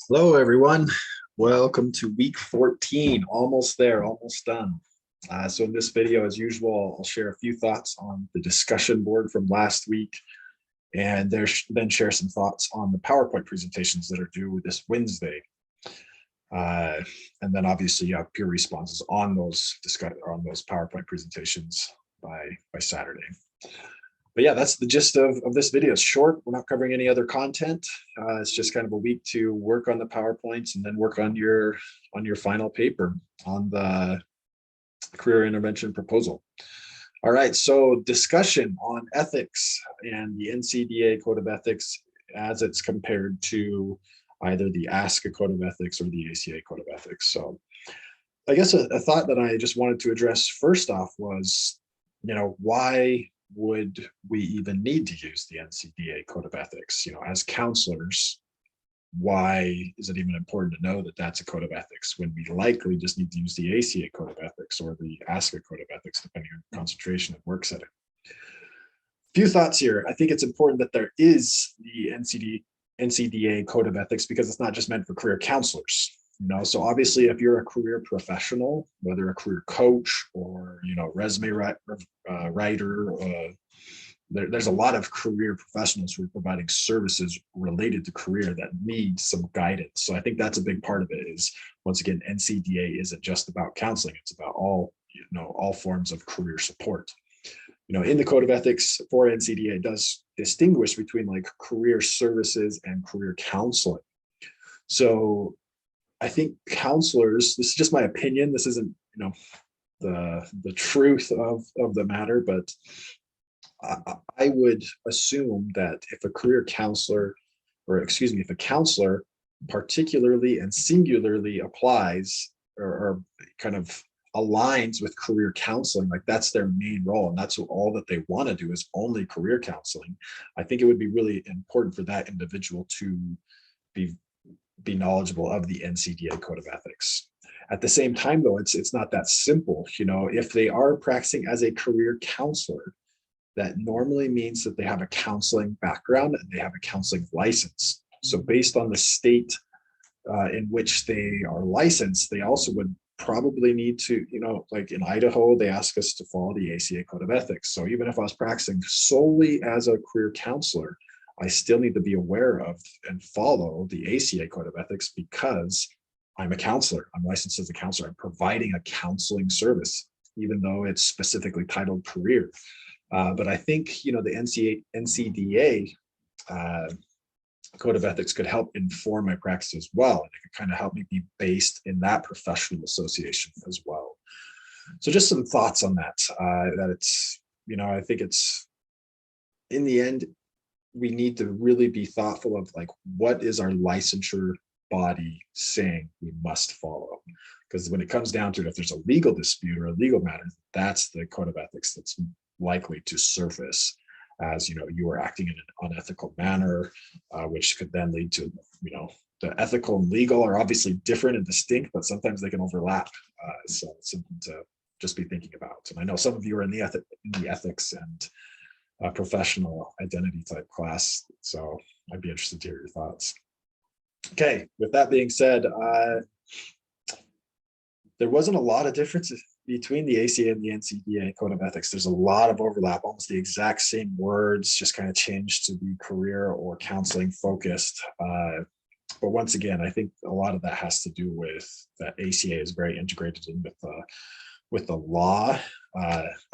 Hello, everyone. Welcome to week 14. Almost there, almost done. So in this video, as usual, I'll share a few thoughts on the discussion board from last week, and then share some thoughts on the PowerPoint presentations that are due this Wednesday. And then obviously you have peer responses on those PowerPoint presentations by Saturday. But yeah, that's the gist of this video. It's short. We're not covering any other content. It's just kind of a week to work on the PowerPoints and then work on your final paper on the career intervention proposal. All right, so discussion on ethics and the NCDA Code of Ethics as it's compared to either the ACA Code of Ethics or the ACA Code of Ethics. So I guess a thought that I just wanted to address first off was, why would we even need to use the NCDA Code of Ethics? As counselors, why is it even important to know that that's a code of ethics when we likely just need to use the ACA Code of Ethics or the ASCA Code of Ethics, depending on concentration and work setting? Few thoughts here. I think it's important that there is the NCDA Code of Ethics because it's not just meant for career counselors. So obviously, if you're a career professional, whether a career coach or resume writer, there's a lot of career professionals who are providing services related to career that need some guidance. So I think that's a big part of it. Is once again, NCDA isn't just about counseling; it's about all forms of career support. In the Code of Ethics for NCDA, it does distinguish between like career services and career counseling. So I think counselors, this is just my opinion, this isn't the truth of the matter, but I would assume that if a career counselor, if a counselor particularly and singularly applies or kind of aligns with career counseling, like that's their main role and that's all that they want to do is only career counseling, I think it would be really important for that individual to be knowledgeable of the NCDA Code of Ethics. At the same time, though, it's not that simple. If they are practicing as a career counselor, that normally means that they have a counseling background and they have a counseling license. So based on the state in which they are licensed, they also would probably need to, like in Idaho, they ask us to follow the ACA Code of Ethics. So even if I was practicing solely as a career counselor, I still need to be aware of and follow the ACA Code of Ethics because I'm a counselor. I'm licensed as a counselor. I'm providing a counseling service, even though it's specifically titled career. But I think, the NCDA Code of Ethics could help inform my practice as well. And it could kind of help me be based in that professional association as well. So just some thoughts on that, that it's, I think it's, in the end, we need to really be thoughtful of like, what is our licensure body saying we must follow? Because when it comes down to it, if there's a legal dispute or a legal matter, that's the Code of Ethics that's likely to surface as, you are acting in an unethical manner, which could then lead to, the ethical and legal are obviously different and distinct, but sometimes they can overlap. So it's something to just be thinking about. And I know some of you are in the ethics and professional identity type class. So I'd be interested to hear your thoughts. Okay, with that being said, there wasn't a lot of differences between the ACA and the NCDA Code of Ethics. There's a lot of overlap, almost the exact same words, just kind of changed to be career or counseling focused. But once again, I think a lot of that has to do with that ACA is very integrated in with the law.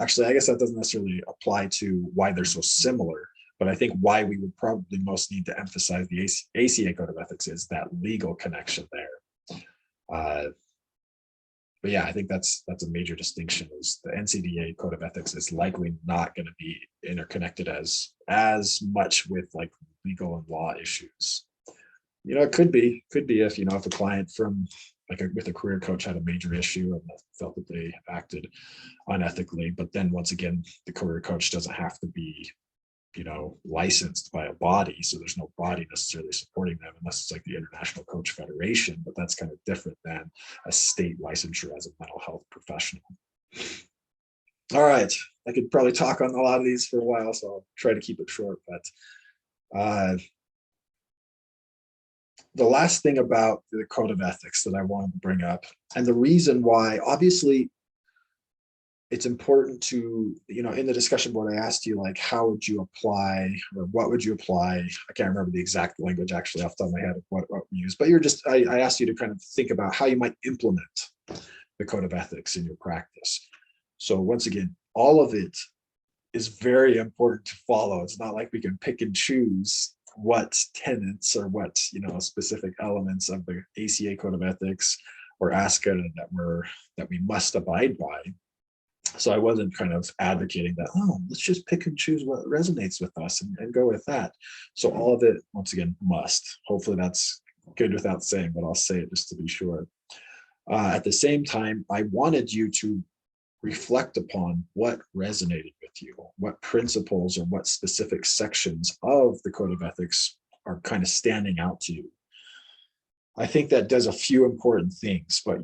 Actually, I guess that doesn't necessarily apply to why they're so similar, but I think why we would probably most need to emphasize the ACA Code of Ethics is that legal connection there. But yeah, I think that's a major distinction, is the NCDA Code of Ethics is likely not going to be interconnected as much with like legal and law issues. It could be if, if a client from with a career coach had a major issue and felt that they acted unethically, but then once again, the career coach doesn't have to be, licensed by a body. So there's no body necessarily supporting them unless it's like the International Coach Federation, but that's kind of different than a state licensure as a mental health professional. All right, I could probably talk on a lot of these for a while, so I'll try to keep it short, but The last thing about the Code of Ethics that I wanted to bring up, and the reason why, obviously, it's important to, in the discussion board, I asked you, like, how would you apply, or what would you apply? I can't remember the exact language actually off the top of my head of what we use, but I asked you to kind of think about how you might implement the Code of Ethics in your practice. So once again, all of it is very important to follow. It's not like we can pick and choose what tenets or what, specific elements of the ACA Code of Ethics or ASCA that we must abide by. So I wasn't kind of advocating that, let's just pick and choose what resonates with us and go with that. So all of it, once again, must. Hopefully that's good without saying, but I'll say it just to be sure. At the same time, I wanted you to reflect upon what resonated with you, what principles or what specific sections of the Code of Ethics are kind of standing out to you. I think that does a few important things, but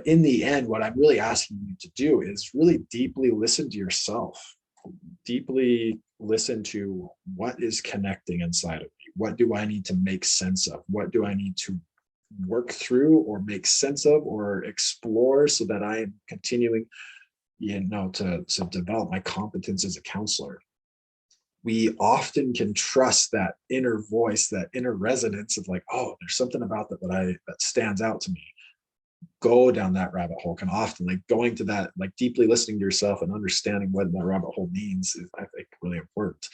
in the end, what I'm really asking you to do is really deeply listen to yourself, deeply listen to what is connecting inside of me. What do I need to make sense of? What do I need to work through or make sense of or explore so that I am continuing, to develop my competence as a counselor? We often can trust that inner voice, that inner resonance of like, there's something about that stands out to me. Go down that rabbit hole can often, like going to that, like deeply listening to yourself and understanding what that rabbit hole means is, I think, really important.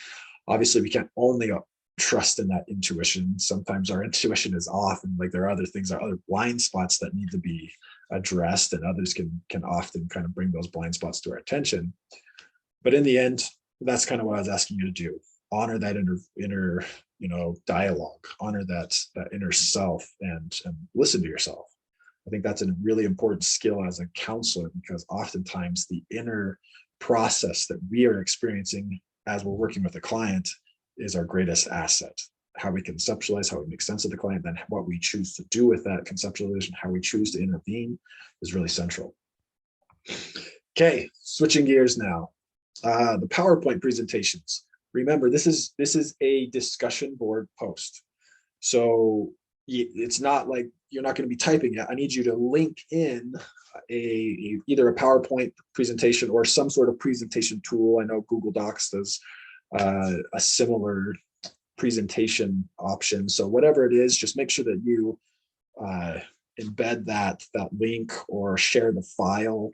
Obviously, we can't only trust in that intuition. Sometimes our intuition is off, and like there are other things, there are other blind spots that need to be addressed, and others can often kind of bring those blind spots to our attention. But in the end, that's kind of what I was asking you to do. Honor that inner dialogue, honor that inner self, and listen to yourself. I think that's a really important skill as a counselor, because oftentimes the inner process that we are experiencing as we're working with a client is our greatest asset. How we conceptualize, how we make sense of the client, then what we choose to do with that conceptualization, how we choose to intervene is really central. Okay, switching gears now. The PowerPoint presentations. Remember, this is a discussion board post. So it's not like you're not going to be typing it. I need you to link in either a PowerPoint presentation or some sort of presentation tool. I know Google Docs does a similar presentation option. So whatever it is, just make sure that you embed that link or share the file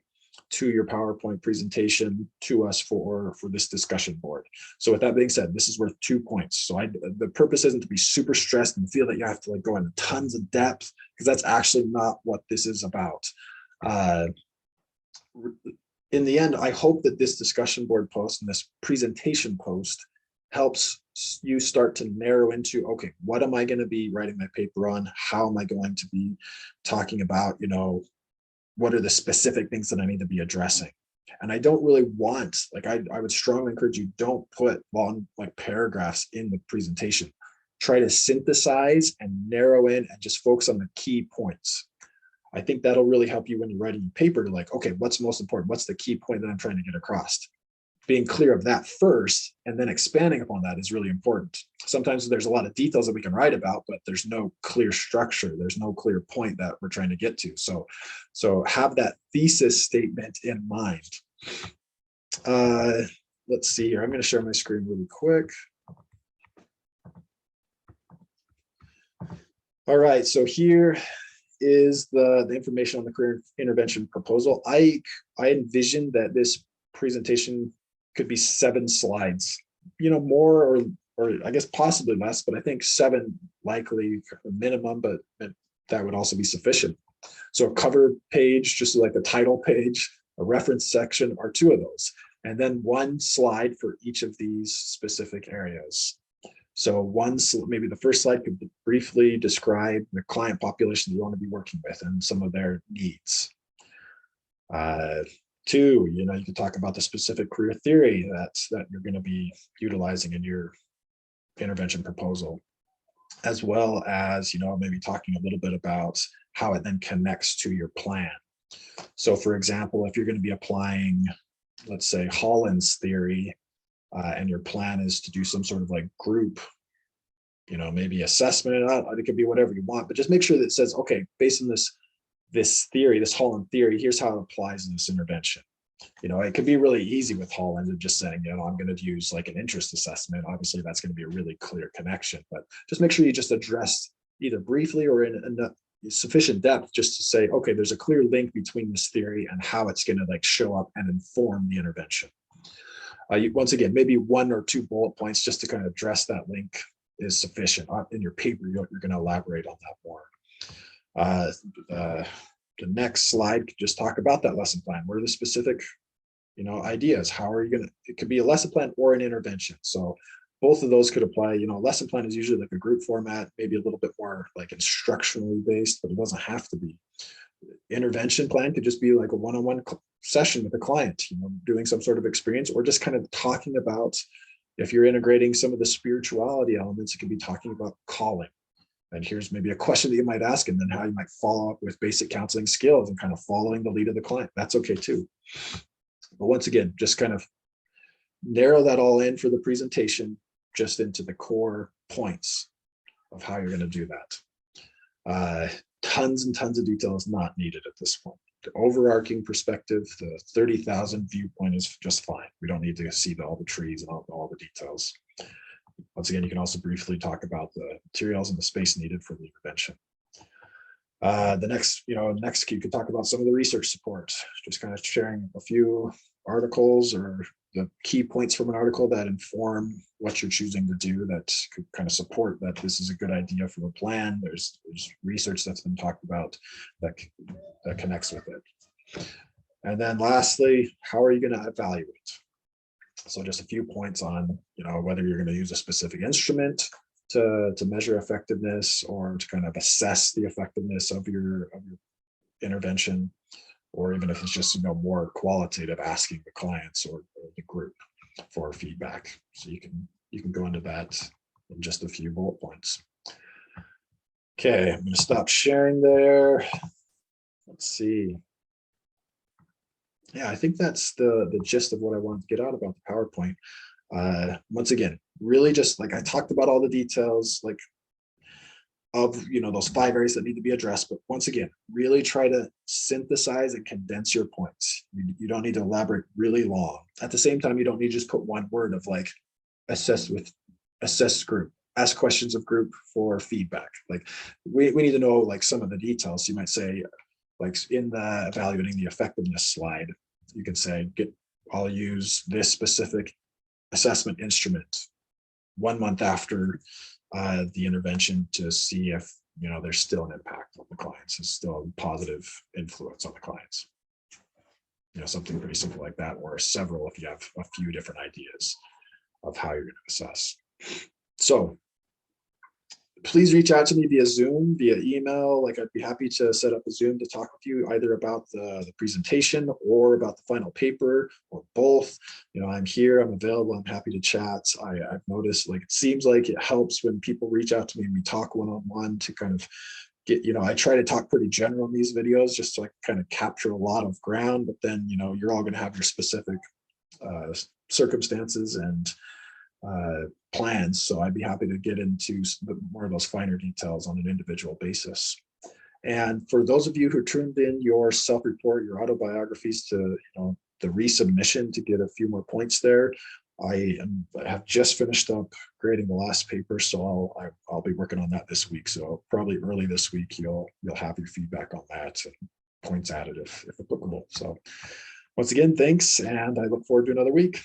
to your PowerPoint presentation to us for this discussion board. So with that being said, this is worth 2 points. So the purpose isn't to be super stressed and feel that you have to like go into tons of depth, because that's actually not what this is about. In the end, I hope that this discussion board post and this presentation post helps you start to narrow into, okay, what am I going to be writing my paper on? How am I going to be talking about, what are the specific things that I need to be addressing? And I don't really want, like, I would strongly encourage you, don't put long, like, paragraphs in the presentation. Try to synthesize and narrow in and just focus on the key points. I think that'll really help you when you're writing your paper to like, okay, what's most important? What's the key point that I'm trying to get across? Being clear of that first and then expanding upon that is really important. Sometimes there's a lot of details that we can write about, but there's no clear structure. There's no clear point that we're trying to get to. So have that thesis statement in mind. Let's see here. I'm going to share my screen really quick. All right, so here is the information on the career intervention proposal. I envisioned that this presentation could be 7 slides, more or I guess possibly less, but I think 7 likely minimum, but that would also be sufficient. So a cover page, just like a title page, a reference section, or 2 of those, and then 1 slide for each of these specific areas. So maybe the first slide could briefly describe the client population you want to be working with and some of their needs. 2, you can talk about the specific career theory that you're going to be utilizing in your intervention proposal, as well as, maybe talking a little bit about how it then connects to your plan. So for example, if you're going to be applying, let's say, Holland's theory, and your plan is to do some sort of like group maybe assessment. It could be whatever you want, but just make sure that it says, okay, based on this theory, this Holland theory, here's how it applies in this intervention. It could be really easy with Holland of just saying, I'm going to use like an interest assessment. Obviously, that's going to be a really clear connection, but just make sure you just address either briefly or in sufficient depth just to say, okay, there's a clear link between this theory and how it's going to like show up and inform the intervention. Once again, maybe 1 or 2 bullet points just to kind of address that link is sufficient. In your paper, you're going to elaborate on that more. The next slide could just talk about that lesson plan. What are the specific, ideas? How are you going to, it could be a lesson plan or an intervention. So both of those could apply. Lesson plan is usually like a group format, maybe a little bit more like instructionally based, but it doesn't have to be. Intervention plan could just be like a one-on-one session with a client, doing some sort of experience, or just kind of talking about, if you're integrating some of the spirituality elements, it can be talking about calling. And here's maybe a question that you might ask, and then how you might follow up with basic counseling skills and kind of following the lead of the client. That's okay too. But once again, just kind of narrow that all in for the presentation, just into the core points of how you're going to do that. Tons and tons of detail is not needed at this point. The overarching perspective, the 30,000 viewpoint is just fine. We don't need to see all the trees and all the details. Once again, you can also briefly talk about the materials and the space needed for the intervention. The next you could talk about some of the research support, just kind of sharing a few articles or the key points from an article that inform what you're choosing to do, that could kind of support that this is a good idea for the plan. There's research that's been talked about that connects with it. And then lastly, how are you going to evaluate? So just a few points on, whether you're going to use a specific instrument to measure effectiveness, or to kind of assess the effectiveness of your intervention, or even if it's just more qualitative, asking the clients or the group for feedback. So you can go into that in just a few bullet points. Okay, I'm going to stop sharing there. Let's see. Yeah, I think that's the gist of what I wanted to get out about the PowerPoint. Once again, really just like I talked about all the details, like of those 5 areas that need to be addressed, but once again, really try to synthesize and condense your points. You don't need to elaborate really long. At the same time, you don't need to just put one word of like assess group, ask questions of group for feedback. Like we need to know like some of the details. You might say, like in the evaluating the effectiveness slide, you can say, I'll use this specific assessment instrument 1 month after the intervention to see if there's still an impact on the clients, there's still a positive influence on the clients. Something pretty simple like that, or several if you have a few different ideas of how you're going to assess. So please reach out to me via Zoom, via email. Like I'd be happy to set up a Zoom to talk with you either about the presentation or about the final paper, or both. I'm here, I'm available, I'm happy to chat. I've noticed like it seems like it helps when people reach out to me and we talk one-on-one to kind of get, I try to talk pretty general in these videos just to kind of capture a lot of ground, but then, you're all going to have your specific circumstances and plans. So I'd be happy to get into more of those finer details on an individual basis. And for those of you who turned in your self-report, your autobiographies to the resubmission to get a few more points there, I have just finished up grading the last paper, so I'll be working on that this week. So probably early this week you'll have your feedback on that and points added if applicable. So once again, thanks, and I look forward to another week.